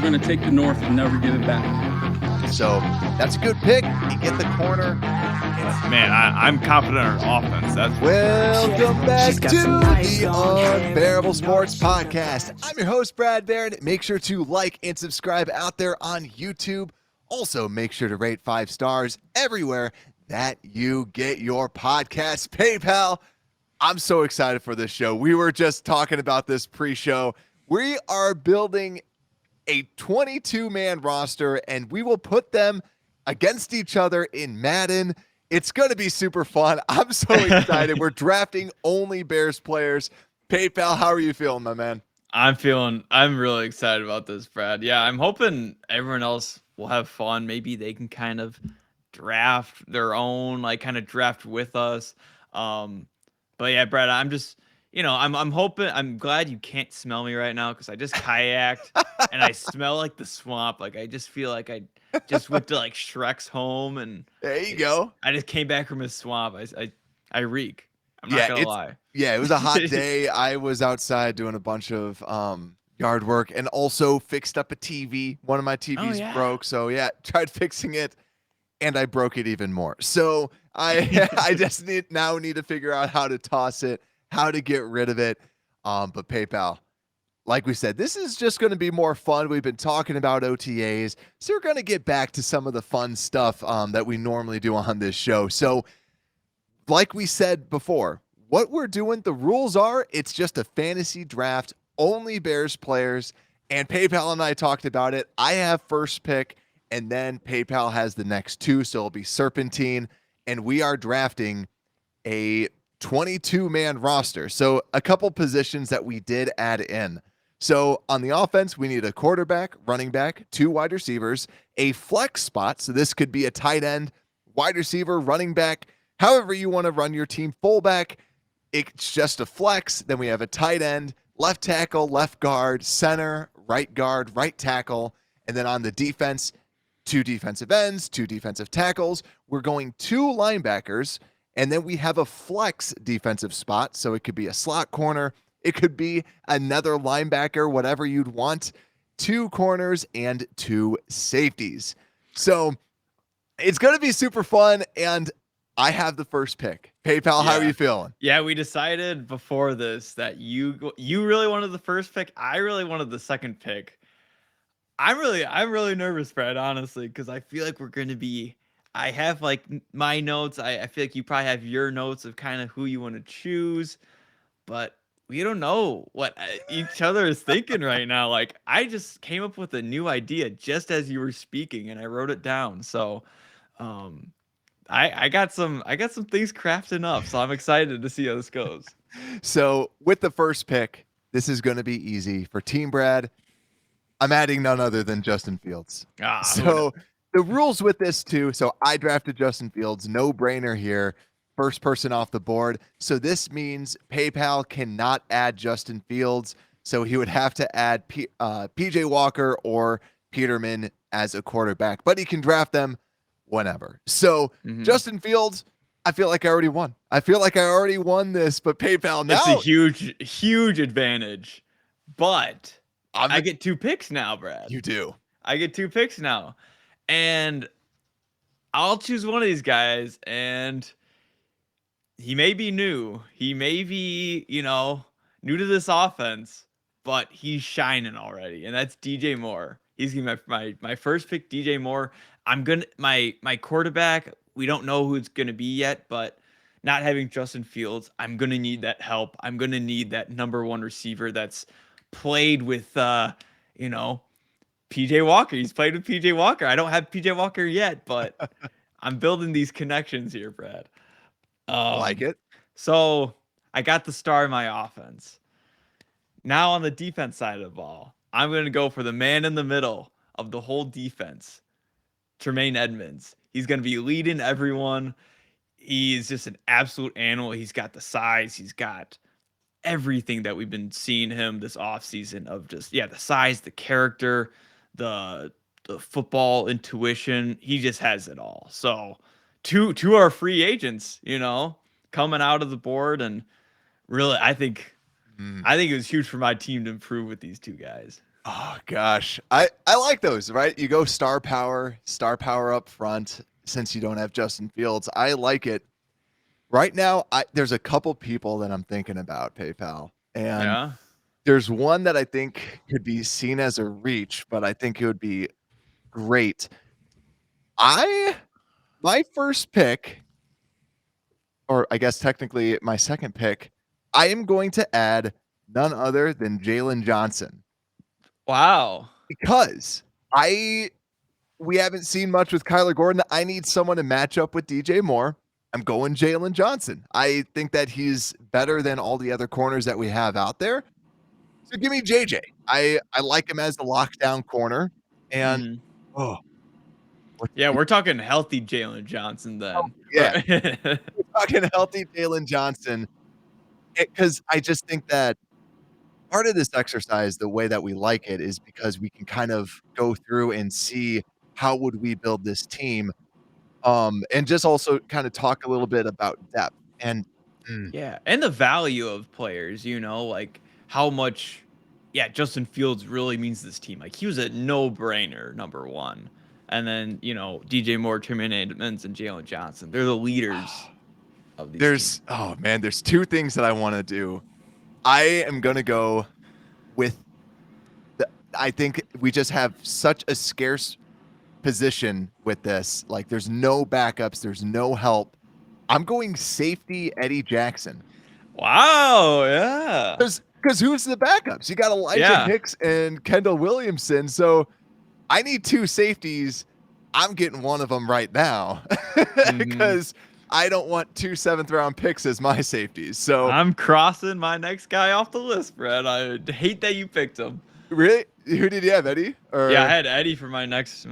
going to take the North and never give it back. So that's a good pick. You get the corner. Man, I'm confident in our offense. That's Welcome back to the Unbearable Sports Podcast. I'm your host, Brad Barron. Make sure to like and subscribe out there on YouTube. Also, make sure to rate 5 stars everywhere that you get your podcast. PayPal, I'm so excited for this show. We were just talking about this pre-show. We are building a 22-man roster, and we will put them against each other in Madden. It's going to be super fun. I'm so excited. We're drafting only Bears players. PayPal, how are you feeling, my man? I'm really excited about this, Brad. Yeah, I'm hoping everyone else will have fun. Maybe they can kind of draft their own, like kind of draft with us. But yeah, Brad, I'm just, I'm hoping, I'm glad you can't smell me right now because I just kayaked and I smell like the swamp. Like I just feel like I just went to like Shrek's home and there you go. I just came back from his swamp. I reek. I'm not gonna lie. Yeah, it was a hot day. I was outside doing a bunch of yard work and also fixed up a TV. One of my TVs broke, so yeah, tried fixing it, and I broke it even more. So I just need to figure out how to toss it, how to get rid of it. But PayPal, like we said, this is just going to be more fun. We've been talking about OTAs, so we're going to get back to some of the fun stuff that we normally do on this show. So like we said before, what we're doing, the rules are, it's just a fantasy draft, only Bears players, and PayPal and I talked about it. I have first pick, and then PayPal has the next 2, so it'll be Serpentine, and we are drafting a 22-man roster. So a couple positions that we did add in. So on the offense, we need a quarterback, running back, 2 wide receivers, a flex spot, so this could be a tight end, wide receiver, running back, however you want to run your team. Fullback, it's just a flex. Then we have a tight end, left tackle, left guard, center, right guard, right tackle. And then on the defense, 2 defensive ends, 2 defensive tackles. We're going 2 linebackers. And then we have a flex defensive spot. So it could be a slot corner. It could be another linebacker, whatever you'd want. 2 corners and 2 safeties. So it's going to be super fun. And I have the first pick. PayPal, how are you feeling? Yeah, we decided before this that you really wanted the first pick. I really wanted the second pick. I'm really nervous, Brad, honestly, because I feel like we're going to be. I have like my notes. I feel like you probably have your notes of kind of who you want to choose, but we don't know what each other is thinking right now. Like I just came up with a new idea just as you were speaking, and I wrote it down. So, I got some things crafting up, so I'm excited to see how this goes. So with the first pick, this is going to be easy for Team Brad. I'm adding none other than Justin Fields. So the rules with this too. So I drafted Justin Fields, no brainer here. First person off the board. So this means PayPal cannot add Justin Fields. So he would have to add PJ Walker or Peterman as a quarterback, but he can draft them whenever. So Justin Fields, I feel like I already won. I feel like I already won this, but PayPal now. It's a huge advantage, but I get 2 picks now, Brad. You do. I get 2 picks now, and I'll choose one of these guys, and he may be new. He may be, new to this offense, but he's shining already, and that's DJ Moore. He's gonna be my first pick, DJ Moore. I'm gonna my quarterback. We don't know who it's gonna be yet, but not having Justin Fields, I'm gonna need that help. I'm gonna need that number 1 receiver that's played with PJ Walker. He's played with PJ Walker. I don't have PJ Walker yet, but I'm building these connections here, Brad. Like it. So I got the star of my offense. Now on the defense side of the ball, I'm going to go for the man in the middle of the whole defense, Tremaine Edmonds. He's going to be leading everyone. He's just an absolute animal. He's got the size. He's got everything that we've been seeing him this offseason of just, the size, the character, the football intuition. He just has it all. So to our free agents, coming out of the board, and really, I think it was huge for my team to improve with these 2 guys. Oh gosh, I like those. Right, you go star power up front. Since you don't have Justin Fields, I like it. Right now, there's a couple people that I'm thinking about PayPal, and Yeah. there's one that I think could be seen as a reach, but I think it would be great. I my first pick, or I guess technically my second pick, I am going to add none other than Jalen Johnson Wow. because I we haven't seen much with Kyler Gordon. I need someone to match up with DJ Moore. I'm going Jalen Johnson. I think that he's better than all the other corners that we have out there. So give me JJ. I like him as the lockdown corner. And Mhm. oh, what Yeah, we're talking healthy Jalen Johnson then. yeah, we're talking healthy Jalen Johnson. Because I just think that part of this exercise, the way that we like it, is because we can kind of go through and see how would we build this team. And just also kind of talk a little bit about depth. And Yeah, and the value of players, like how much, yeah, Justin Fields really means to this team. Like he was a no-brainer number one, and then DJ Moore, Tremaine Edmonds, and Jalen Johnson. They're the leaders of these teams. oh man, there's two things that I want to do. I am gonna go with I think we just have such a scarce position with this. Like there's no backups, there's no help. I'm going safety Eddie Jackson. Wow, yeah, Because who's the backups? You got Elijah yeah. Hicks and Kendall Williamson. So I need two safeties. I'm getting one of them right now Mhm. because I don't want 2 7th-round picks as my safeties. So I'm crossing my next guy off the list, Brad. I hate that you picked him. really, who did you have, Eddie? Yeah, I Or had Eddie for my next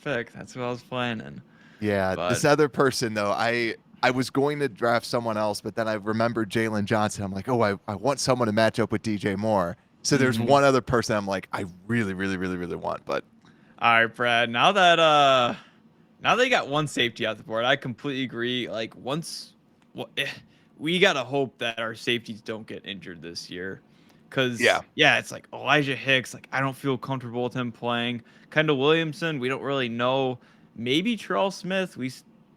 pick. That's who I was planning. yeah, But this other person though, I was going to draft someone else, but then I remembered Jalen Johnson. I'm like, oh, I want someone to match up with DJ Moore. So there's mhm. one other person I'm like, I really, really, really, really want, but All right, Brad. Now they got one safety out the board. I completely agree. Like we gotta hope that our safeties don't get injured this year, yeah. cause yeah, it's like Elijah Hicks. Like I don't feel comfortable with him playing. Kendall Williamson, we don't really know. Maybe Terrell Smith.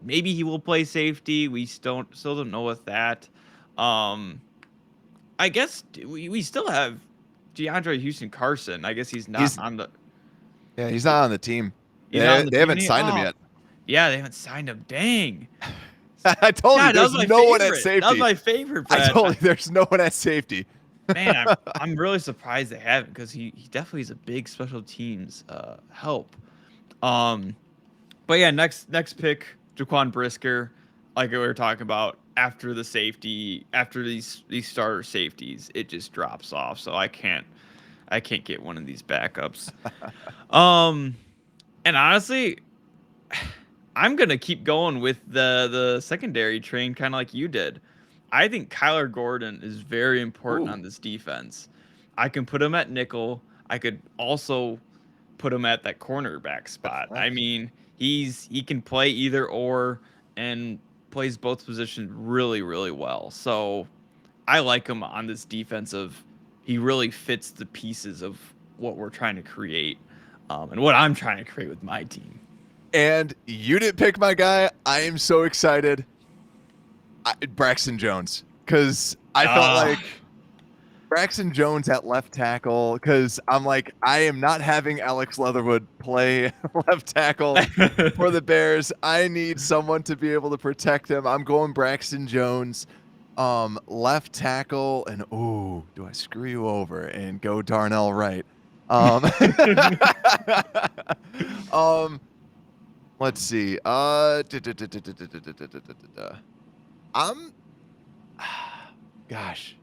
Maybe he will play safety. We still don't know with that. Um, I guess we still have DeAndre Houston Carson. I guess he's not He's on the yeah, he's not on the team. he's not on the They team. haven't signed him yet. Yeah, they haven't signed him. Dang. I told you God, that was there's my no one at favorite. That was safety. my favorite, I Brad. told you there's no one at safety. Man, I'm really surprised they haven't because he definitely is a big special teams help. Um, but yeah, next pick, Jaquan Brisker, like we were talking about after the safety, after these starter safeties, it just drops off. So I can't get one of these backups. Um, and honestly, I'm gonna keep going with the secondary train, kind of like you did. I think Kyler Gordon is very important Ooh, on this defense. I can put him at nickel. I could also put him at that cornerback spot. I nice. mean, he can play either or and plays both positions really, really well. So I like him on this defensive. He really fits the pieces of what we're trying to create, and what I'm trying to create with my team. And you didn't pick my guy. I am so excited. Braxton Jones, because I felt Ah. like Braxton Jones at left tackle, because I'm like, I am not having Alex Leatherwood play left tackle for the Bears. I need someone to be able to protect him. I'm going Braxton Jones, left tackle, and ooh, do I screw you over and go Darnell Wright? Um, um, let's see. I'm, gosh,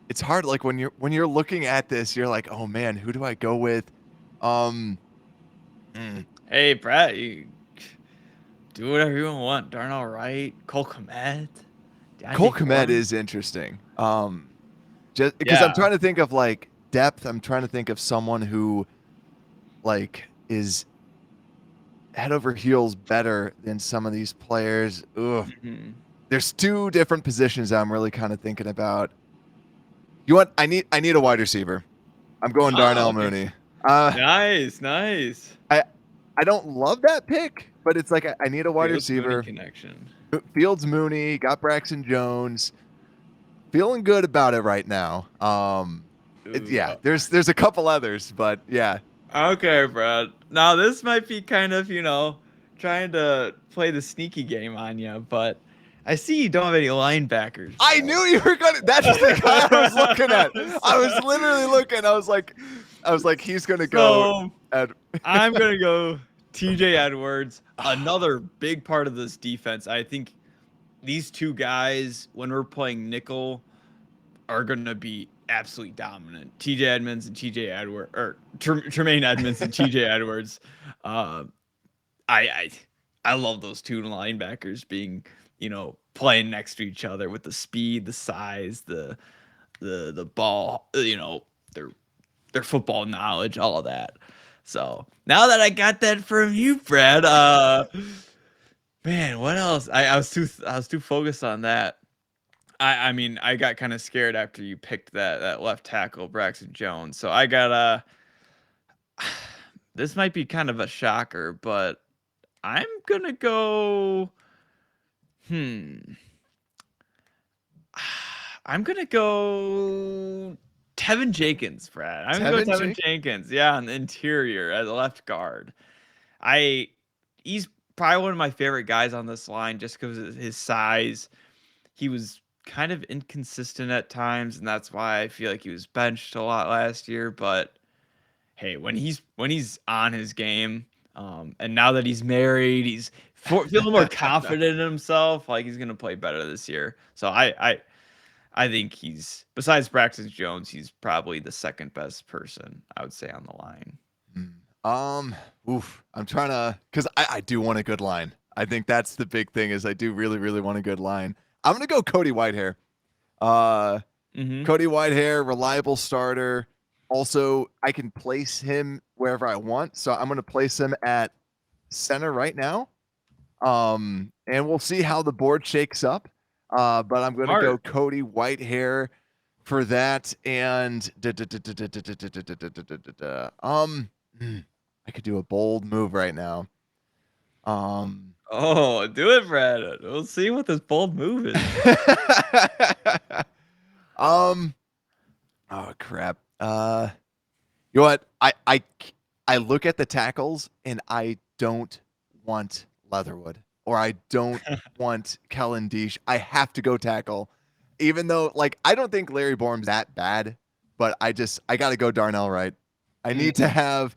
it's hard. Like when you're looking at this, you're like, oh man, who do I go with? Um, mm, Hey, Brett, you do whatever you want. Darnell Wright, Cole Kmet, Cole DeAndre Kmet Foreman. is interesting. Just because I'm Yeah. trying to think of like depth. I'm trying to think of someone who like is head over heels better than some of these players. Ugh. Mhm. There's two different positions I'm really kind of thinking about. You want? I need a wide receiver. I'm going Oh, Darnell okay. Mooney. Nice. I don't love that pick, but it's like I need a wide Fields Mooney receiver. connection. Fields Mooney, got Braxton Jones. Feeling good about it right now. Yeah, Ooh, there's a couple others, but yeah. okay, Brad. Now this might be kind of, trying to play the sneaky game on you, but I see you don't have any linebackers. I knew you were gonna. That's the guy I was looking at. I was literally looking. I was like, he's gonna go. So I'm gonna go TJ Edwards. Another big part of this defense. I think these two guys, when we're playing nickel, are gonna be absolutely dominant. TJ Edmonds and TJ Edwards, or Tremaine Edmonds and TJ Edwards. I I love those two linebackers being, playing next to each other with the speed, the size, the ball, their football knowledge, all of that. So now that I got that from you, Brad, man, what else? I was too focused on that. I mean, I got kind of scared after you picked that left tackle, Braxton Jones. So I got this might be kind of a shocker, but I'm gonna go. I'm gonna go Tevin Jenkins, Brad. I'm gonna go Tevin Jenkins. Yeah, on the interior as a left guard. He's probably one of my favorite guys on this line just because of his size. He was kind of inconsistent at times, and that's why I feel like he was benched a lot last year. But hey, when he's on his game, and now that he's married, he's feeling more confident in himself. Like he's gonna play better this year. So I think he's, besides Braxton Jones, he's probably the second best person I would say on the line. I'm trying to, because I do want a good line. I think that's the big thing is I do really, really want a good line. I'm going to go Cody Whitehair. Cody Whitehair, reliable starter. Also, I can place him wherever I want. So I'm going to place him at center right now. And we'll see how the board shakes up. But I'm going to go Cody Whitehair for that. And I could do a bold move right now. Oh, do it, Brad. We'll see what this bold move is. Oh crap. You know what? I look at the tackles and I don't want Leatherwood or I don't want Kellen Diesch. I have to go tackle. Even though I don't think Larry Borum's that bad, but I got to go Darnell Wright. I need to have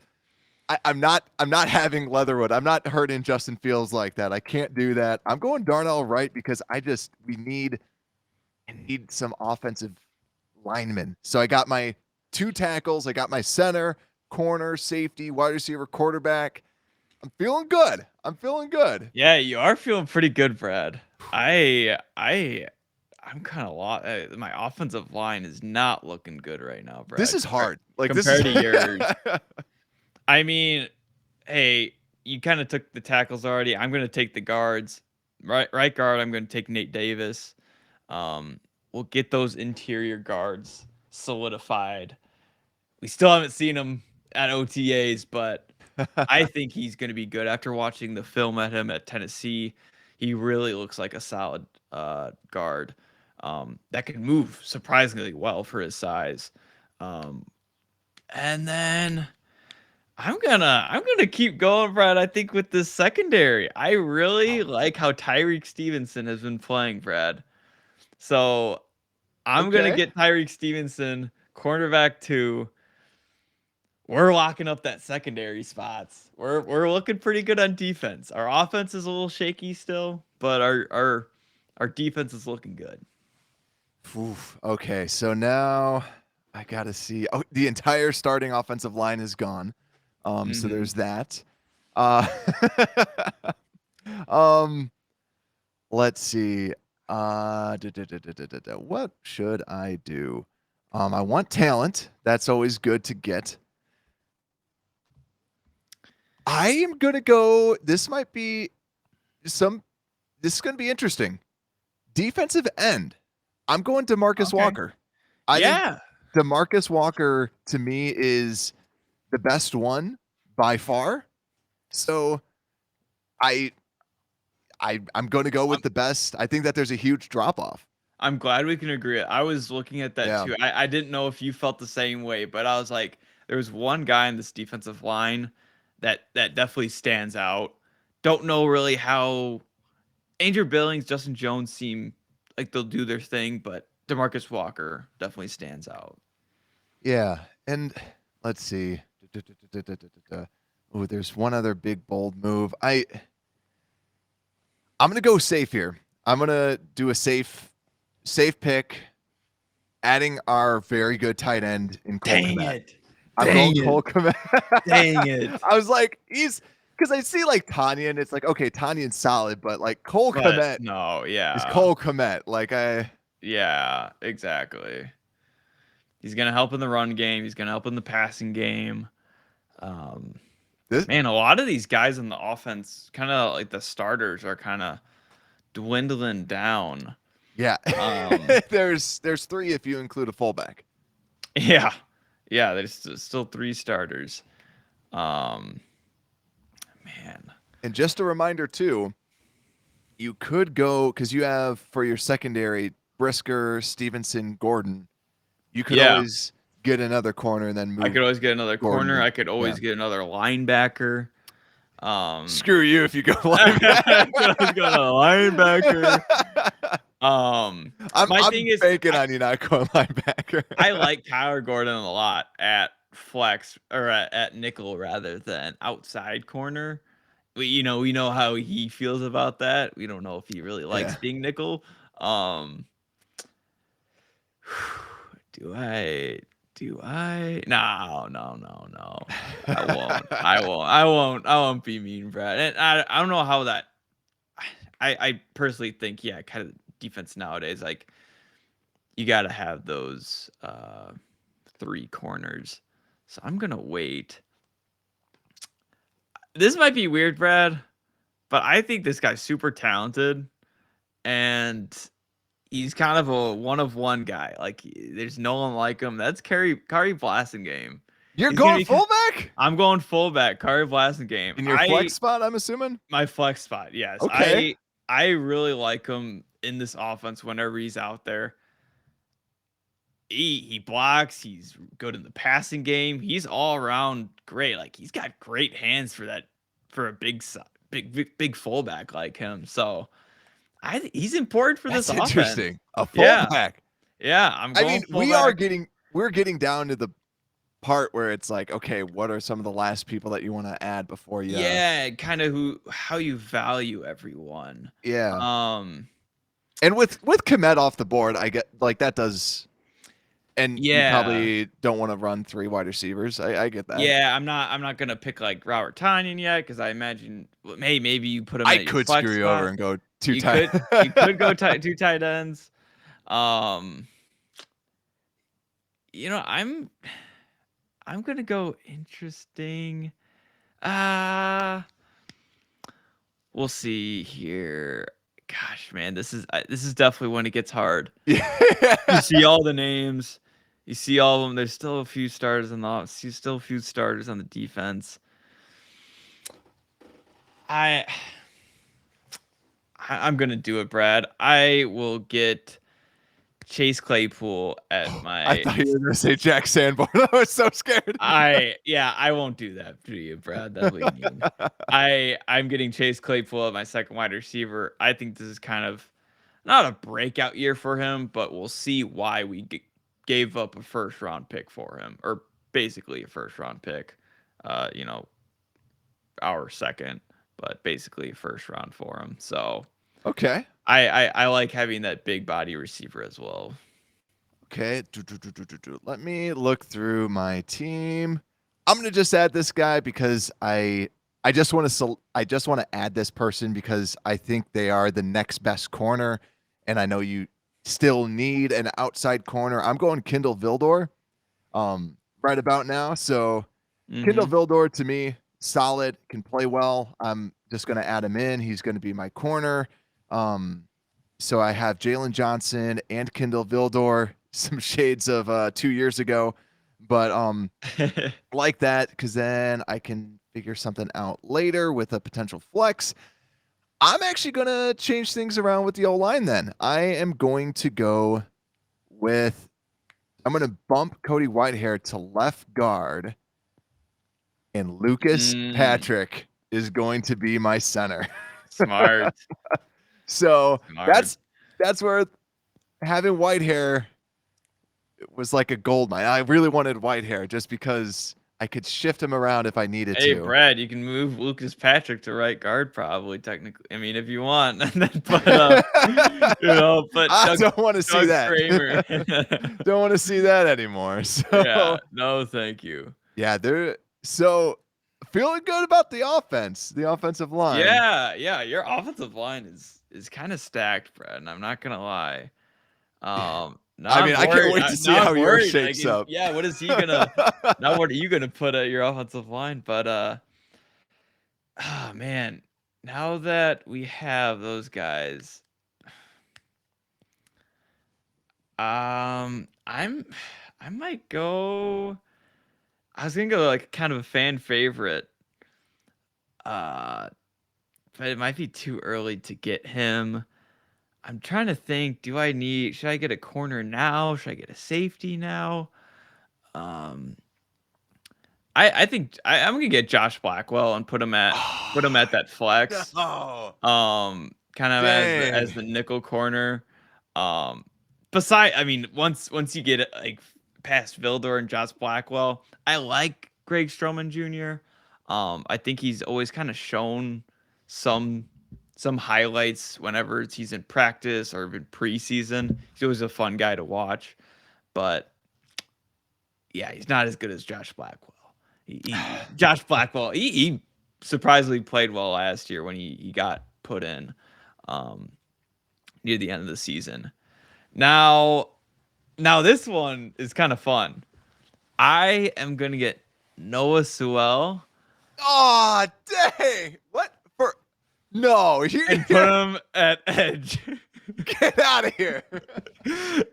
I'm not having Leatherwood. I'm not hurting Justin Fields like that. I can't do that. I'm going Darnell Wright because I need some offensive linemen. So I got my two tackles. I got my center, corner, safety, wide receiver, quarterback. I'm feeling good. Yeah, you are feeling pretty good, Brad. I'm kind of lost. My offensive line is not looking good right now, Brad. This is hard. Compared to yours. I mean, hey, you kind of took the tackles already. I'm going to take the guards. Right guard, I'm going to take Nate Davis. We'll get those interior guards solidified. We still haven't seen him at OTAs, but I think he's going to be good. After watching the film at him at Tennessee, he really looks like a solid guard that can move surprisingly well for his size. And then I'm gonna keep going, Brad. I think with this secondary, I really like how Tyreek Stevenson has been playing, Brad. So I'm gonna get Tyreek Stevenson, cornerback 2. We're locking up that secondary spots. We're looking pretty good on defense. Our offense is a little shaky still, but our defense is looking good. Oof. Okay, so now I gotta see. Oh, the entire starting offensive line is gone. So there's that. Let's see. What should I do? I want talent. That's always good to get. I am gonna go. This is gonna be interesting. Defensive end. I'm going to Marcus Walker. I think DeMarcus Walker to me is the best one by far. So I I'm going to go with the best. I think that there's a huge drop off. I'm glad we can agree. I was looking at that Yeah. too. I didn't know if you felt the same way, but I was like, there was one guy in this defensive line that definitely stands out. Don't know really how Andrew Billings, Justin Jones seem like they'll do their thing, but DeMarcus Walker definitely stands out. Yeah, and let's see. Oh, there's one other big bold move. I'm gonna go safe here. I'm gonna do a safe pick, adding our very good tight end in Cole Kmet. I'm going Cole Kmet. Dang it. I was like, because I see like Tanya, and it's like, okay, Tanyan's solid, but like Cole Kmet No, yeah. is Cole Kmet. Like Yeah, exactly. He's gonna help in the run game. He's gonna help in the passing game. Man, a lot of these guys in the offense, kind of like the starters, are kind of dwindling down. Yeah, there's 3 if you include a fullback. Yeah, there's still 3 starters. Man, and just a reminder too, you could go because you have for your secondary Brisker, Stevenson, Gordon. You could always get another corner and then move. I could always get another Gordon. corner. I could always get another linebacker. Screw you if you go linebacker. Go linebacker. I'm thing is, banking on you not going linebacker. I like Kyler Gordon a lot at flex or at nickel rather than outside corner. We know how he feels about that. We don't know if he really likes being nickel. Do I? No. I won't be mean, Brad. And I don't know how that. I personally think, kind of defense nowadays, like you got to have those 3 corners. So I'm gonna wait. This might be weird, Brad, but I think this guy's super talented, and he's kind of a one-of-one guy. Like, there's no one like him. That's Kari Blasingame. You're going fullback? I'm going fullback. Kari Blasingame. In your flex spot, I'm assuming? My flex spot, yes. Okay. I really like him in this offense whenever he's out there. He blocks. He's good in the passing game. He's all around great. Like, he's got great hands for a big fullback like him. So he's important for this offense. Interesting. A fullback. Yeah, I mean, we're getting down to the part where it's like, okay, what are some of the last people that you want to add before you? Yeah, kind of how you value everyone. Yeah. And with Kmet off the board, I get like that does. And you probably don't want to run 3 wide receivers. I get that. Yeah, I'm not gonna pick like Robert Tonyan yet because I imagine maybe you put him. I could screw you over and go 2 tight. You could go 2 tight ends. I'm gonna go interesting. We'll see here. Gosh, man, this is definitely when it gets hard. Yeah. You see all the names. You see all of them. There's still a few starters on the offense. Still a few starters on the defense. I'm gonna do it, Brad. I will get Chase Claypool at my. I thought you were gonna say Jack Sanborn. I was so scared. I won't do that to you, Brad. That'll be mean. I'm getting Chase Claypool at my second wide receiver. I think this is kind of not a breakout year for him, but we'll see why we gave up a first round pick for him, or basically a first round pick. Our second, but basically a first round for him. So okay. I like having that big body receiver as well. Okay. Let me look through my team. I'm gonna just add this guy because I just want to add this person because I think they are the next best corner, and I know you still need an outside corner. I'm going Kindle Vildor, right about now. So Kindle Vildor to me, solid, can play well. I'm just gonna add him in. He's gonna be my corner. So I have Jalen Johnson and Kindle Vildor. some shades of 2 years ago, but like that because then I can figure something out later with a potential flex. I'm actually gonna change things around with the O line. Then I am going to go with. I'm gonna bump Cody Whitehair to left guard, and Lucas Mm, Patrick is going to be my center. smart. So Smart. that's where having Whitehair was like a gold mine. I really wanted Whitehair just because I could shift him around if I needed Hey, to. Brad, you can move Lucas Patrick to right guard, probably technically. I mean, if you want, but but I don't want to see Doug that. Kramer. Don't want to see that anymore. Yeah, So no, thank you. yeah, they're so feeling good about the offense, the offensive line. Yeah, your offensive line is kind of stacked, Brad, and I'm not gonna lie. Now I I'm mean, I can't worried. wait to see Now I'm how yours worried. Like, shakes up. yeah, what is he gonna? Now what are you gonna put at your offensive line? But oh man, now that we have those guys, I'm I might go. I was gonna go like kind of a fan favorite. Uh, but it might be too early to get him. I'm trying to think, should I get a corner now? Should I get a safety now? Um, I think I'm gonna get Josh Blackwell and put him at that flex. No. Kind of as Dang. the nickel corner. Beside, I mean, once you get like past Vildor and Josh Blackwell, I like Greg Stroman Jr. I think he's always kind of shown some highlights whenever he's in practice or in preseason. He's always a fun guy to watch, but yeah, he's not as good as Josh Blackwell. Josh Blackwell, he surprisingly played well last year when he got put in near the end of the season. Now this one is kind of fun. I am gonna get Noah Sewell Oh, dang. What for? No, you and put him at edge. get out of here.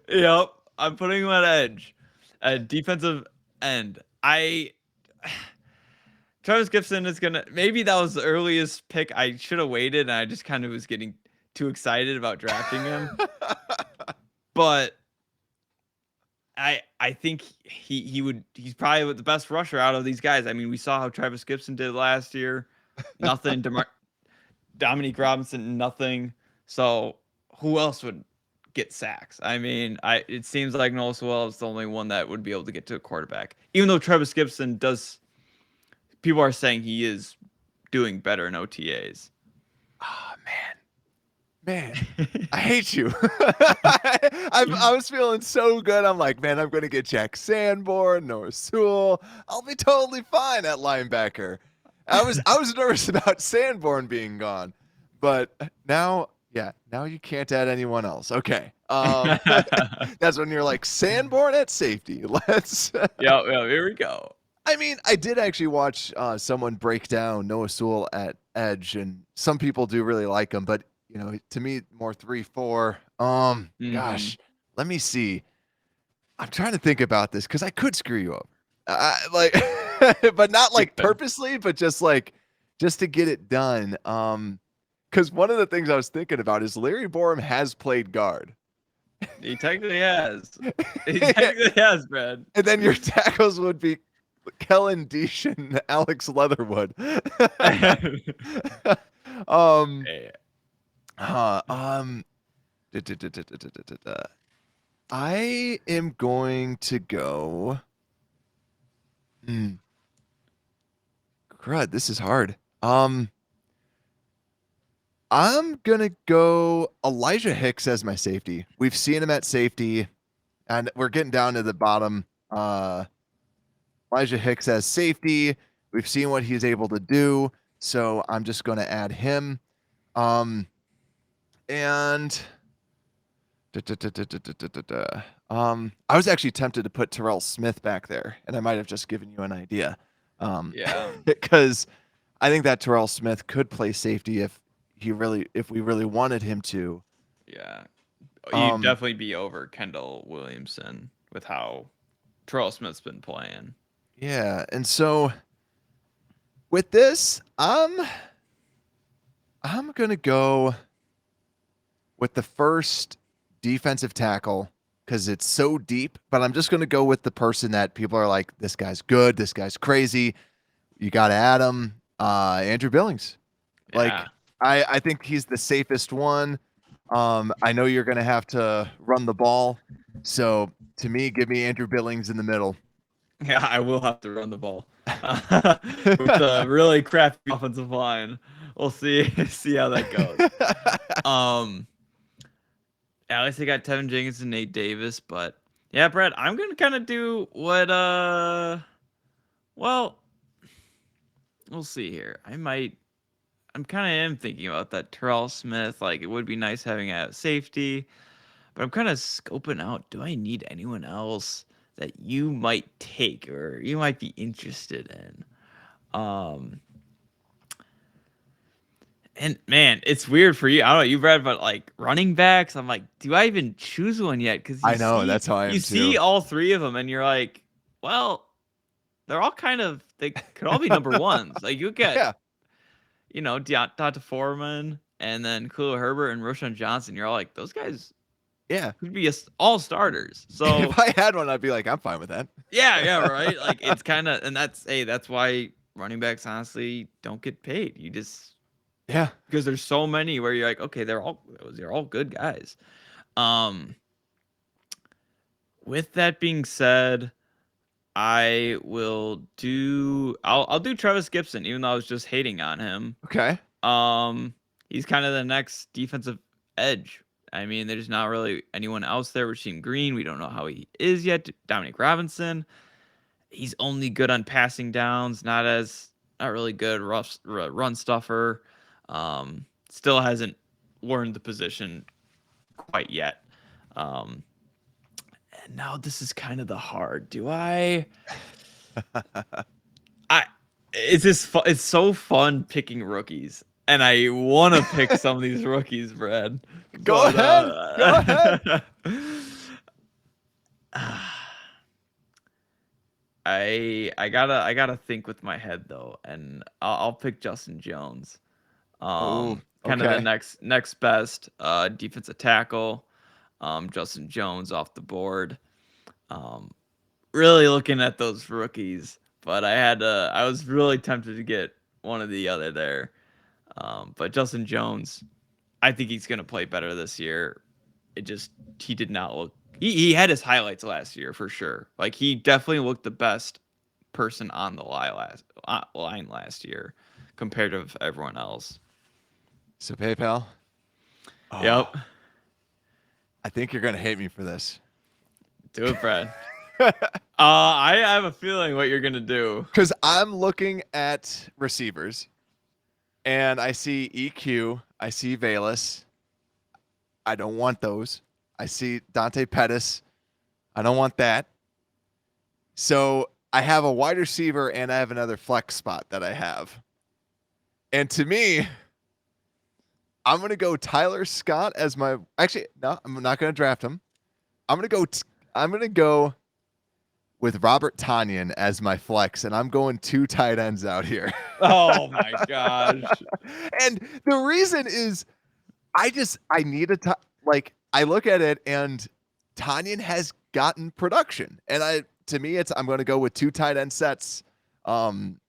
Yep, I'm putting him at edge, at defensive end. Travis Gibson is gonna. Maybe that was the earliest pick. I should have waited, and I just kind of was getting too excited about drafting him. But I think he's probably the best rusher out of these guys. I mean, we saw how Travis Gibson did last year. Nothing. Dominique Robinson, nothing. So who else would get sacks? I mean, it seems like Noah Sewell is the only one that would be able to get to a quarterback. Even though Travis Gibson does, people are saying he is doing better in OTAs. Oh man, I hate you. I was feeling so good. I'm like, man, I'm gonna get Jack Sanborn, Noah Sewell. I'll be totally fine at linebacker. I was nervous about Sanborn being gone, but now, yeah, now you can't add anyone else. Okay, that's when you're like Sanborn at safety. Let's. Yeah, here we go. I mean, I did actually watch someone break down Noah Sewell at edge, and some people do really like him, but you know, to me, more 3-4. Gosh, let me see. I'm trying to think about this because I could screw you over, like, but not like purposely, but just to get it done. Because one of the things I was thinking about is Larry Borum has played guard. He technically has. He technically has, Brad. And then your tackles would be Kellen Deesh and Alex Leatherwood. Hey. I am going to go. Crud, this is hard. I'm gonna go Elijah Hicks as my safety. We've seen him at safety, and we're getting down to the bottom. Elijah Hicks as safety. We've seen what he's able to do, so I'm just going to add him. And I was actually tempted to put Terrell Smith back there, and I might have just given you an idea. Yeah. Because I think that Terrell Smith could play safety if we really wanted him to. Yeah. You'd definitely be over Kendall Williamson with how Terrell Smith's been playing. Yeah, and so with this, I'm gonna go with the first defensive tackle because it's so deep. But I'm just gonna go with the person that people are like, this guy's good, this guy's crazy. You got to add him, Andrew Billings. Like, Yeah. I think he's the safest one. I know you're gonna have to run the ball, so to me, give me Andrew Billings in the middle. Yeah, I will have to run the ball with the really crappy offensive line. We'll see how that goes. At least they got Tevin Jenkins and Nate Davis, but yeah, Brett, I'm gonna kind of do what well, we'll see here. I'm kind of am thinking about that Terrell Smith. Like, it would be nice having a safety, but I'm kind of scoping out. Do I need anyone else that you might take or you might be interested in? And man, it's weird for you. I don't know, you read about like running backs. I'm like, do I even choose one yet? Because I know that's how I am you too. see all three of them, and you're like, well, they're all they could all be number ones. Like you get, Yeah. you know, Donta Foreman, and then Khalil Herbert and Roshan Johnson. You're all like, those guys Yeah. could be all starters. So If I had one, I'd be like, I'm fine with that. yeah, right. Like it's kind of, and that's why running backs honestly don't get paid. You just Yeah. because there's so many where you're like, okay, they're all good guys. With that being said, I'll do Travis Gibson, even though I was just hating on him. Okay. He's kind of the next defensive edge. I mean, there's not really anyone else there. Rasheem Green, we don't know how he is yet. Dominic Robinson, he's only good on passing downs, not really good run stuffer. Still hasn't learned the position quite yet. And now this is kind of the hard. Do I? It's so fun picking rookies, and I want to pick some of these rookies, Brad. Go ahead. I gotta think with my head though, and I'll pick Justin Jones. Kind of the next best defensive tackle. Justin Jones off the board. Really looking at those rookies, but I was really tempted to get one of the other there. But Justin Jones, I think he's gonna play better this year. He did not look. He had his highlights last year for sure. Like he definitely looked the best person on the line last year compared to everyone else. So PayPal. Yep. I think you're gonna hate me for this. Do it, Brad. I have a feeling what you're gonna do. Because I'm looking at receivers, and I see EQ, I see Valus. I don't want those. I see Dante Pettis. I don't want that. So I have a wide receiver, and I have another flex spot that I have. And to me, I'm gonna go Tyler Scott as my. Actually, no, I'm not gonna draft him. I'm gonna go with Robert Tonyan as my flex, and I'm going 2 tight ends out here. Oh my gosh. And the reason is I need I look at it and Tonyan has gotten production. And to me I'm going to go with 2 tight end sets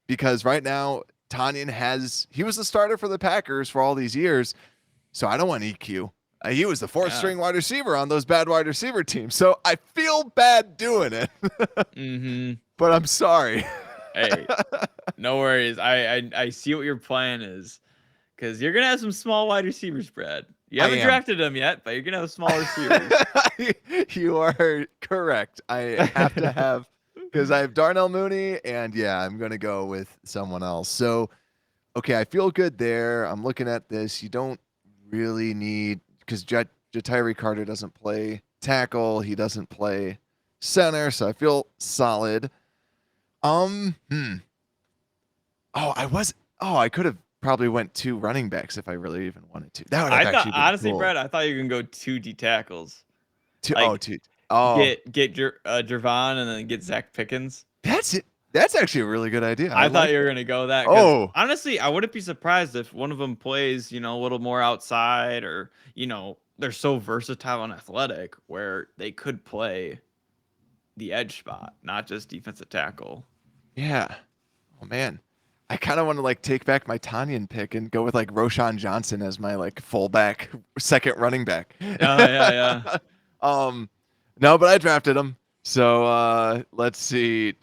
because right now he was the starter for the Packers for all these years. So I don't want EQ. He was the 4th string wide receiver on those bad wide receiver teams. So I feel bad doing it. Mm-hmm. But I'm sorry. Hey, no worries. I see what your plan is because you're going to have some small wide receivers, Brad. You haven't drafted them yet, but you're going to have small receivers. You are correct. I have to have because I have Darnell Mooney, and I'm going to go with someone else. So, okay, I feel good there. I'm looking at this. You don't really need because Ja'Tyre Carter doesn't play tackle. He doesn't play center, so I feel solid. I could have probably went 2 running backs if I really even wanted to. That would have I thought actually been honestly, cool. Brett, I thought you were gonna go 2 D tackles. 2 oh, Like 2 oh, get Jervon and then get Zach Pickens. that's it. That's actually a really good idea. I I thought like you were that. gonna go that because Oh, honestly, I wouldn't be surprised if one of them plays, a little more outside, or they're so versatile and athletic where they could play the edge spot, not just defensive tackle. yeah. Oh, man. I kinda wanna, like, take back my Tanyan pick and go with, like, Roshan Johnson as my, like, fullback, second running back. Yeah, yeah. Um, no, but I drafted him. So, let's see.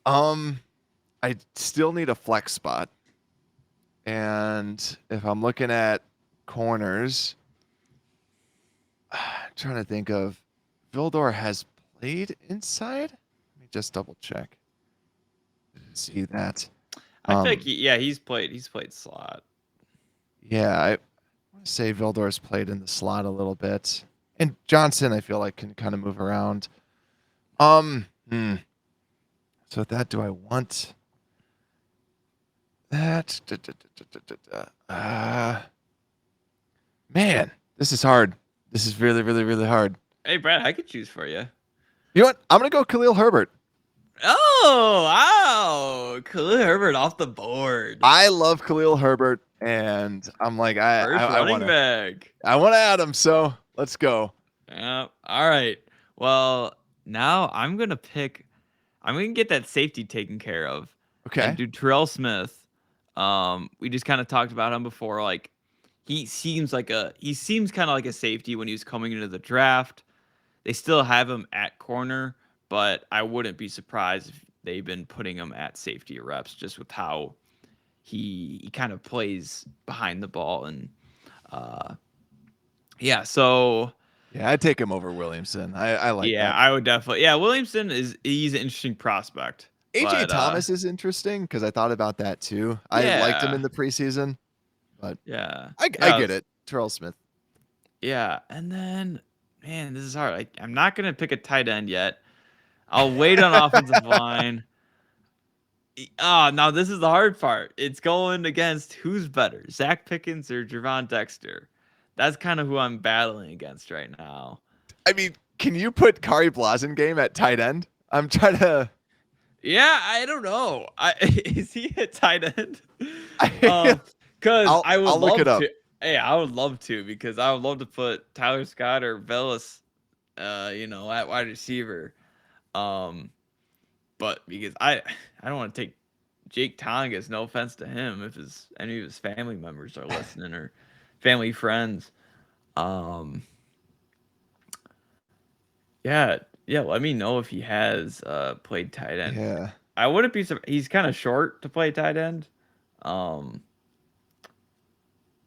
I still need a flex spot. And if I'm looking at corners, I'm trying to think of Vildor has played inside. Let me just double check. Didn't see that. I feel like he's played slot. Yeah, I want to say Vildor's played in the slot a little bit. And Johnson, I feel like, can kind of move around. So that, do I want that? Man, this is hard. This is really, really, really hard. Hey, Brad, I could choose for you. You know what? I'm gonna go Khalil Herbert. Oh, wow. Khalil Herbert off the board. I love Khalil Herbert, and I'm like, First I running want to, back. I want to add him. So let's go. Yeah. All right. Well, now I'm gonna get that safety taken care of. Okay. And do Terrell Smith. We just kind of talked about him before. Like, he seems kind of like a safety when he was coming into the draft. They still have him at corner, but I wouldn't be surprised if they've been putting him at safety reps just with how he kind of plays behind the ball. And yeah, so Yeah, I'd take him over Williamson. I like that. I would definitely. Yeah, Williamson he's an interesting prospect. AJ But, Thomas is interesting because I thought about that too. I liked him Yeah. in the preseason, but yeah, I get it. Terrell Smith. Yeah, and then man, this is hard. I'm not gonna pick a tight end yet. I'll wait on offensive line. Now this is the hard part. It's going against who's better, Zach Pickens or Javon Dexter. That's kind of who I'm battling against right now. I mean, can you put Kari Blasingame at tight end? I'm trying to. Yeah, I don't know. Is he a tight end? I'll Because I would look love it up. to. Hey, I would love to because I would love to put Tyler Scott or Velus, at wide receiver. But because I don't want to take Jake Tongas. No offense to him, if any of his family members are listening or family friends. Yeah. Let me know if he has played tight end. Yeah. I wouldn't be surprised. He's kind of short to play tight end.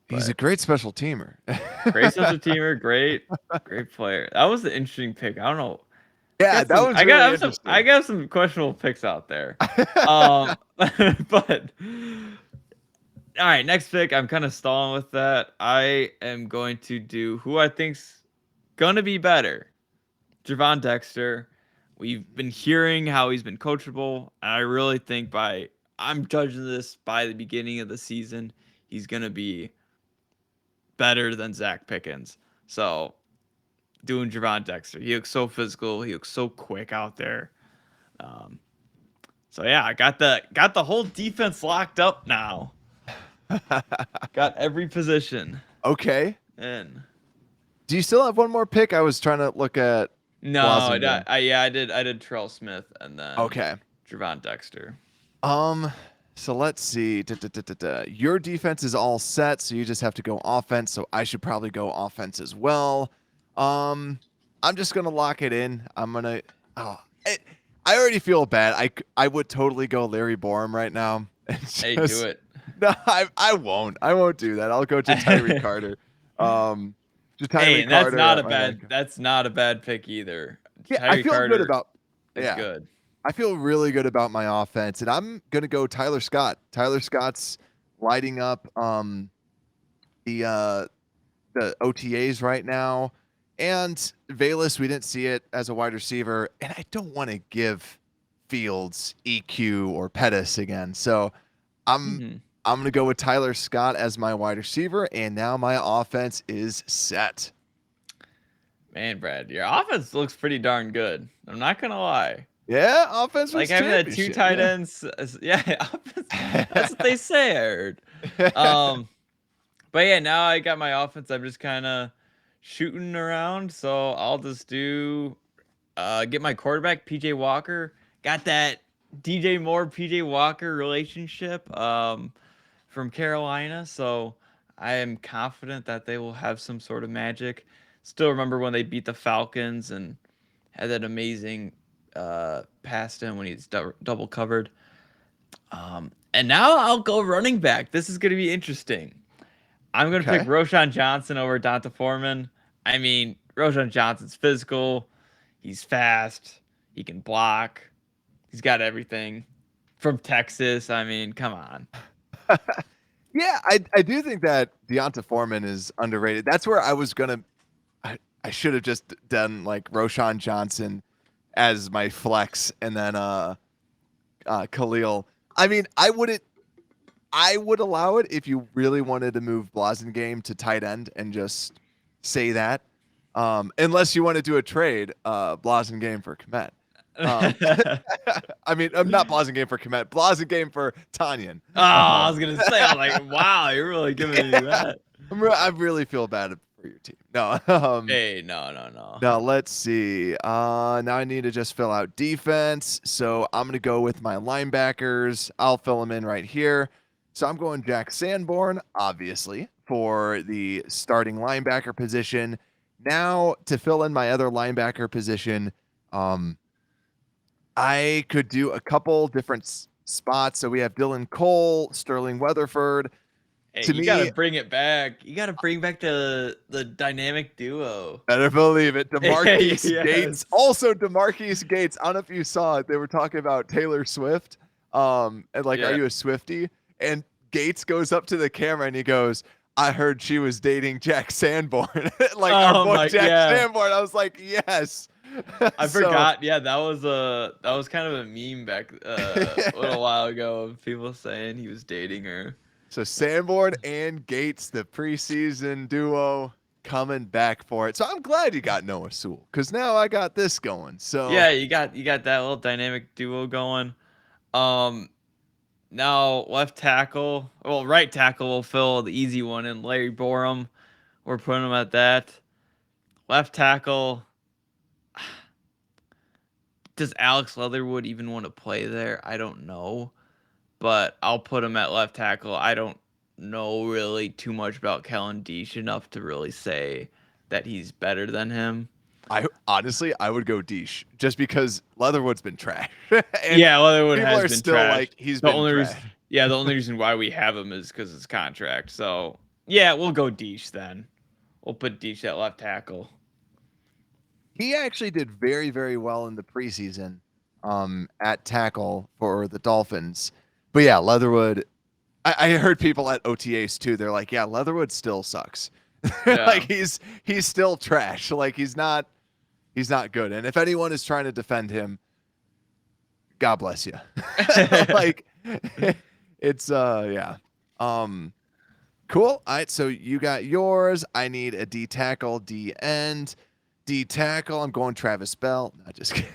He's a great special teamer. Great special teamer, great player. That was the interesting pick. I don't know. Yeah, that was really interesting. I got some questionable picks out there. But all right, next pick. I'm kind of stalling with that. I am going to do who I think's gonna be better. Javon Dexter. We've been hearing how he's been coachable, and I really think I'm judging this by the beginning of the season, he's gonna be better than Zach Pickens. So doing Javon Dexter. He looks so physical. He looks so quick out there. So yeah, I got the whole defense locked up now. Got every position. Okay. In. Do you still have one more pick? I was trying to look at. No, Blasingame. I did Terrell Smith and then Okay. Javon Dexter. So let's see. Your defense is all set, so you just have to go offense. So I should probably go offense as well. I'm just gonna lock it in. I already feel bad. I would totally go Larry Borum right now. Hey, do it. No, I won't. I won't do that. I'll go to Tyree Carter. Hey, that's not a bad pick either. Yeah, I feel good about. It's good. I feel really good about my offense, and I'm gonna go Tyler Scott. Tyler Scott's lighting up the OTAs right now, and Velus, we didn't see it as a wide receiver, and I don't want to give Fields EQ or Pettis again, so I'm Mhm. I'm gonna go with Tyler Scott as my wide receiver, and now my offense is set. Man, Brad, your offense looks pretty darn good. I'm not gonna lie. Yeah, offense Like wins having that two championship. tight Yeah. ends, yeah, offense, that's what they say. I heard. Um, but yeah, now I got my offense. I'm just kind of shooting around, so I'll just do get my quarterback PJ Walker. Got that DJ Moore PJ Walker relationship from Carolina, so I am confident that they will have some sort of magic. Still remember when they beat the Falcons and had that amazing pass to him when he's double covered. And now I'll go running back. This is going to be interesting. I'm going to pick Okay. Roshan Johnson over Donta Foreman. I mean, Roshan Johnson's physical. He's fast. He can block. He's got everything. From Texas. I mean, come on. Yeah, I do think that Deonta Foreman is underrated. That's where I was gonna. I should have just done like Roshan Johnson as my flex, and then Khalil. I mean, I wouldn't. I would allow it if you really wanted to move Blasingame to tight end and just say that. Unless you want to do a trade, Blasingame for Komet. Um, I mean, I'm not Blasingame for Komet, Blasingame for Tanyan. Oh, I was gonna say, I was like, wow, you're really giving me that. I really feel bad for your team. No, Hey, no. now let's see. Now I need to just fill out defense. So I'm gonna go with my linebackers. I'll fill them in right here. So I'm going Jack Sanborn, obviously, for the starting linebacker position. Now to fill in my other linebacker position, I could do a couple different spots. So we have Dylan Cole, Sterling Weatherford. Hey, To you gotta me, bring it back. You gotta bring back the dynamic duo. better believe it. DeMarquise Gates. Yes. Also, DeMarquise Gates. I don't know if you saw it. They were talking about Taylor Swift. And like, are Yeah. you a Swiftie? And Gates goes up to the camera and he goes, I heard she was dating Jack Sanborn. Like our Oh boy my, Jack yeah. Sanborn. I was like, yes. I So- forgot. Yeah, that was kind of a meme back a little while ago of people saying he was dating her. So Sanborn and Gates, the preseason duo, coming back for it. So I'm glad you got Noah Sewell because now I got this going. So Yeah, you got that little dynamic duo going. Now left tackle, well, right tackle will fill the easy one in Larry Borum. We're putting him at that. Left tackle. Does Alex Leatherwood even want to play there? I don't know. But I'll put him at left tackle. I don't know really too much about Kellen Deesh enough to really say that he's better than him. I honestly I would go Deesh just because Leatherwood's been trash. And Yeah, Leatherwood people has are been still trashed. like he's The been only trash. reason, yeah, the only reason why we have him is because his contract. So yeah, we'll go Deesh then. We'll put Deesh at left tackle. He actually did very, very well in the preseason at tackle for the Dolphins. But yeah, Leatherwood, I heard people at OTAs too. They're like, yeah, Leatherwood still sucks. Yeah. Like he's still trash. Like he's not good. And if anyone is trying to defend him, God bless you. Like it's yeah. Cool. All right, so you got yours. I need a D tackle, D end. D tackle. I'm going Travis Bell. Not just kidding.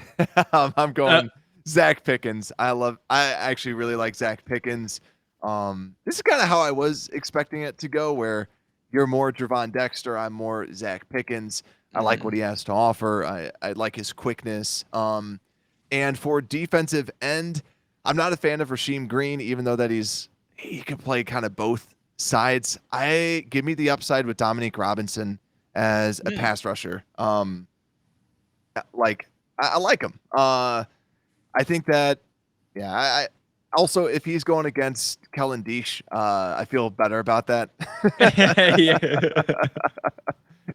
I'm going Zach Pickens. I actually really like Zach Pickens. This is kind of how I was expecting it to go, where you're more Javon Dexter, I'm more Zach Pickens. I like what he has to offer. I like his quickness. And for defensive end, I'm not a fan of Rasheem Green, even though that he can play kind of both sides. I give me the upside with Dominique Robinson as a pass rusher. Like I like him. I think that, yeah. I also, if he's going against Kellen Deesh, I feel better about that. Yeah.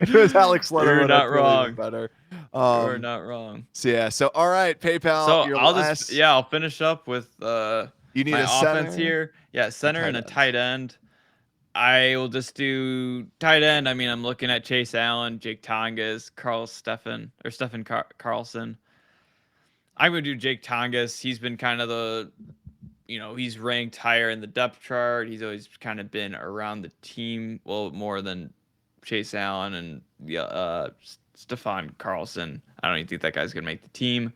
If it was Alex Leatherwood, You're not I'd feel even wrong. better. You're not wrong. So yeah. So all right, PayPal. So Your I'll last. just I'll finish up with You need my a offense center, here. Yeah, center tight and a end. tight end. I will just do tight end. I mean, I'm looking at Chase Allen, Jake Tongas, Stephen Carlson. I'm gonna do Jake Tongas. He's been kind of the he's ranked higher in the depth chart. He's always kind of been around the team a little more than Chase Allen and Stefan Carlson. I don't even think that guy's gonna make the team.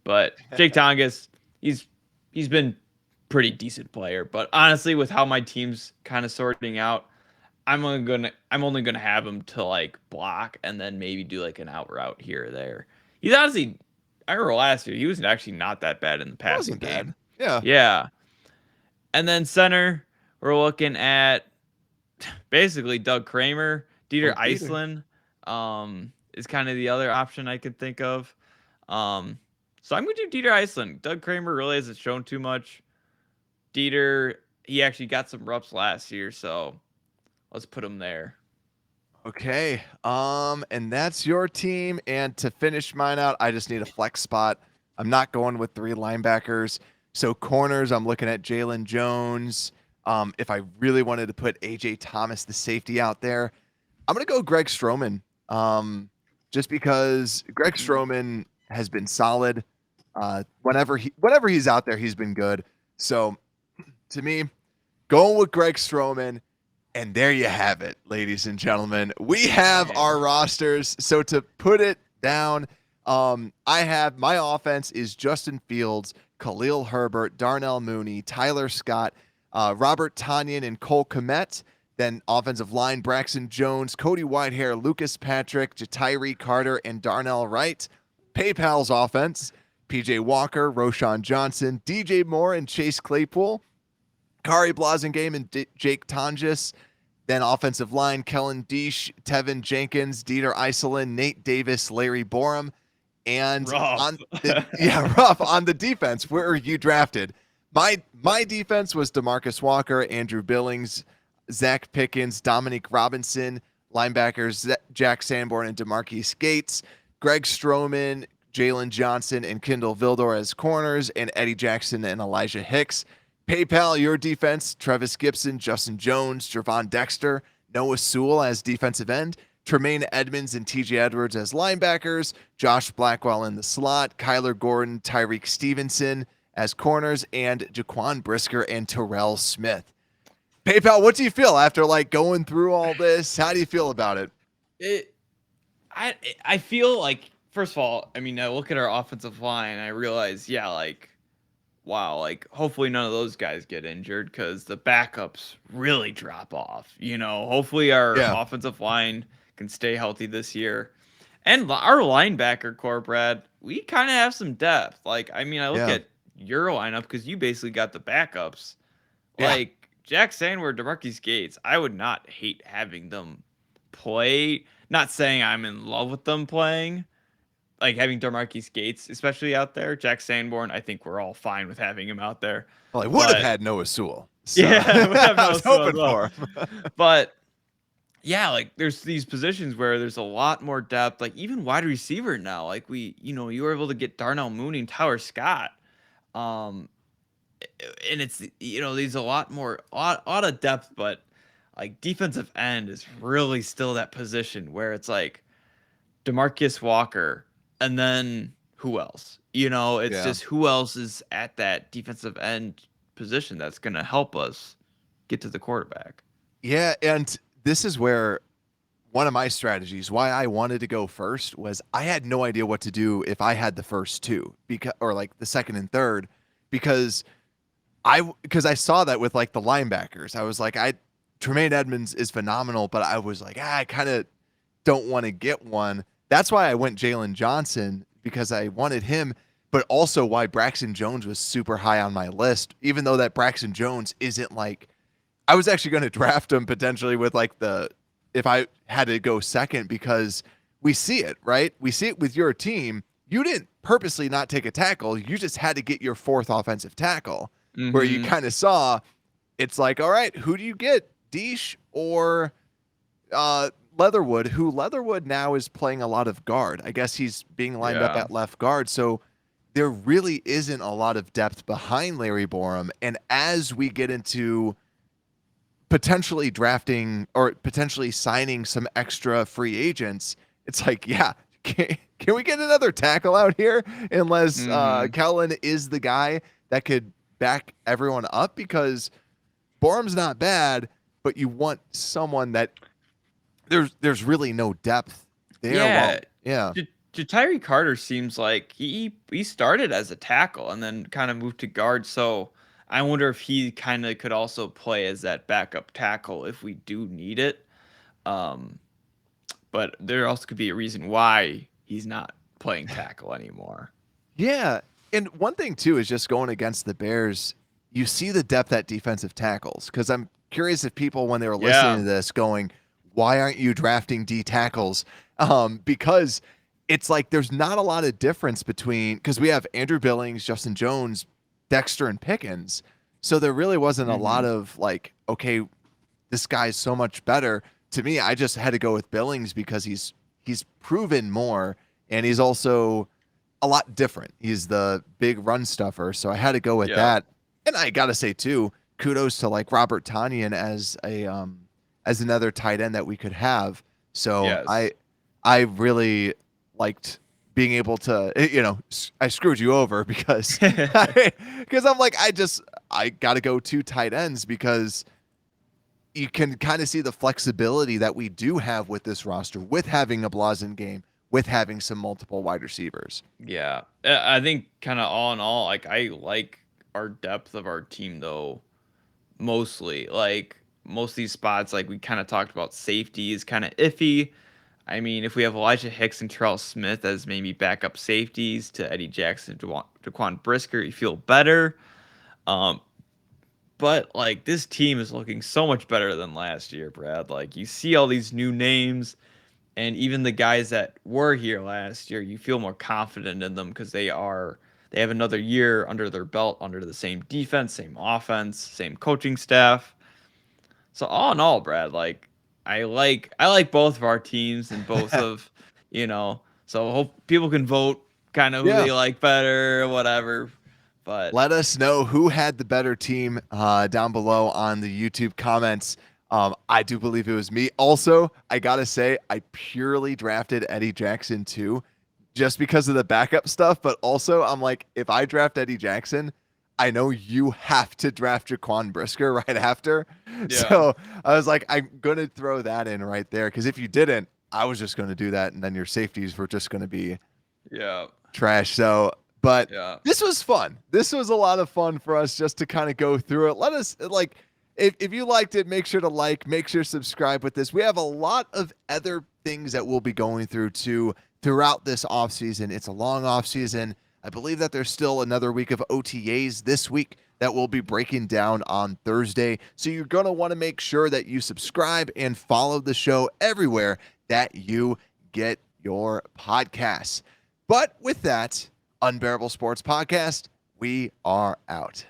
But Jake Tongas, he's been pretty decent player. But honestly, with how my team's kind of sorting out, I'm only gonna have him to like block and then maybe do like an out route here or there. He's honestly, I remember last year he was actually not that bad in the passing game. Bad. Yeah. Yeah. And then center, we're looking at basically Doug Kramer, Dieter Iceland, is kind of the other option I could think of. So I'm gonna do Dieter Iceland. Doug Kramer really hasn't shown too much. Dieter, he actually got some reps last year, so let's put him there. Okay. And that's your team. And to finish mine out, I just need a flex spot. I'm not going with 3 linebackers. So corners, I'm looking at Jalen Jones. If I really wanted to put AJ Thomas, the safety, out there, I'm gonna go Greg Stroman. Just because Greg Stroman has been solid. Whenever he's out there, he's been good. So to me, going with Greg Stroman. And there you have it, ladies and gentlemen. We have our rosters. So to put it down, I have my offense is Justin Fields, Khalil Herbert, Darnell Mooney, Tyler Scott, Robert Tonyan, and Cole Kmet. Then offensive line, Braxton Jones, Cody Whitehair, Lucas Patrick, Jatiri Carter, and Darnell Wright. PayPal's offense, PJ Walker, Roshan Johnson, DJ Moore, and Chase Claypool. Kari Blasingame and Jake Tonjes. Then offensive line, Kellen Deesh, Tevin Jenkins, Dieter Iceland, Nate Davis, Larry Borum. And rough on the defense, where are you drafted? My defense was DeMarcus Walker, Andrew Billings, Zach Pickens, Dominique Robinson, linebackers Jack Sanborn and DeMarquise Gates, Greg Stroman, Jalen Johnson, and Kendall Vildor as corners, and Eddie Jackson and Elijah Hicks. PayPal, your defense, Travis Gibson, Justin Jones, Javon Dexter, Noah Sewell as defensive end, Tremaine Edmonds and TJ Edwards as linebackers, Josh Blackwell in the slot, Kyler Gordon, Tyreek Stevenson as corners, and Jaquan Brisker and Terrell Smith. PayPal, what do you feel after going through all this? How do you feel about it? I feel like, first of all, I look at our offensive line and I realize, wow, hopefully none of those guys get injured because the backups really drop off. Hopefully our offensive line can stay healthy this year. And our linebacker core, Brad, we kind of have some depth. I look at your lineup because you basically got the backups. Yeah. Jack Sanborn, DeMarquise Gates, I would not hate having them play. Not saying I'm in love with them playing. Having DeMarquise Gates, especially out there. Jack Sanborn, I think we're all fine with having him out there. Well, I would have had Noah Sewell. So. Yeah, I was hoping for him. But yeah, there's these positions where there's a lot more depth. Even wide receiver now. You were able to get Darnell Mooney and Tyler Scott. And it's there's a lot of depth, but defensive end is really still that position where it's DeMarcus Walker. And then who else? It's just who else is at that defensive end position that's going to help us get to the quarterback. Yeah, and this is where one of my strategies, why I wanted to go first, was I had no idea what to do if I had the first two, or the second and third, because I saw that with the linebackers. I was Tremaine Edmonds is phenomenal, but I was I kind of don't want to get one. That's why I went Jalen Johnson, because I wanted him, but also why Braxton Jones was super high on my list, even though that Braxton Jones isn't I was actually going to draft him potentially with if I had to go second, because we see it, right? We see it with your team. You didn't purposely not take a tackle. You just had to get your fourth offensive tackle, where you kind of saw it's all right, who do you get? Deesh or Leatherwood, who Leatherwood now is playing a lot of guard. I guess he's being lined up at left guard. So there really isn't a lot of depth behind Larry Borum. And as we get into potentially drafting or potentially signing some extra free agents, it's can we get another tackle out here? Unless Kellen is the guy that could back everyone up because Borum's not bad, but you want someone that there's really no depth there. Yeah. Yeah. Ja'Tyre Carter seems like he started as a tackle and then kind of moved to guard. So I wonder if he kind of could also play as that backup tackle if we do need it. But there also could be a reason why he's not playing tackle anymore. Yeah. And one thing too is just going against the Bears, you see the depth at defensive tackles. Because I'm curious if people, when they were listening to this, going, why aren't you drafting D tackles? Because it's like there's not a lot of difference between, because we have Andrew Billings, Justin Jones, Dexter, and Pickens. So there really wasn't a lot of like, okay, this guy's so much better. To me, I just had to go with Billings because he's proven more, and he's also a lot different. He's the big run stuffer, so I had to go with that. And I gotta say too, kudos to like Robert Tonyan as another tight end that we could have. So I really liked being able to, I screwed you over because I'm like, I gotta go 2 tight ends because you can kind of see the flexibility that we do have with this roster, with having a Blasingame, with having some multiple wide receivers. Yeah. I think kind of all in all, like I like our depth of our team though, mostly. Like most of these spots, like we kind of talked about, safety is kind of iffy. I mean, if we have Elijah Hicks and Terrell Smith as maybe backup safeties to Eddie Jackson, Daquan Brisker, you feel better. But like this team is looking so much better than last year, Brad. Like you see all these new names, and even the guys that were here last year, you feel more confident in them because they have another year under their belt, under the same defense, same offense, same coaching staff. So all in all, Brad, like I like both of our teams and both of, so hope people can vote kind of who they like better or whatever. But let us know who had the better team down below on the YouTube comments. I do believe it was me. Also, I gotta say, I purely drafted Eddie Jackson too, just because of the backup stuff. But also, I'm like, if I draft Eddie Jackson, I know you have to draft Jaquan Brisker right after. Yeah. So I was like, I'm gonna throw that in right there because if you didn't, I was just gonna do that, and then your safeties were just gonna be trash. So. But this was fun. This was a lot of fun for us just to kind of go through it. Let us, like, if you liked it, make sure to make sure to subscribe with this. We have a lot of other things that we'll be going through throughout this offseason. It's a long offseason. I believe that there's still another week of OTAs this week that we'll be breaking down on Thursday. So you're going to want to make sure that you subscribe and follow the show everywhere that you get your podcasts. But with that, Unbearable Sports Podcast, we are out.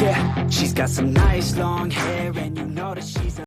Yeah, she's got some nice long hair and you know that she's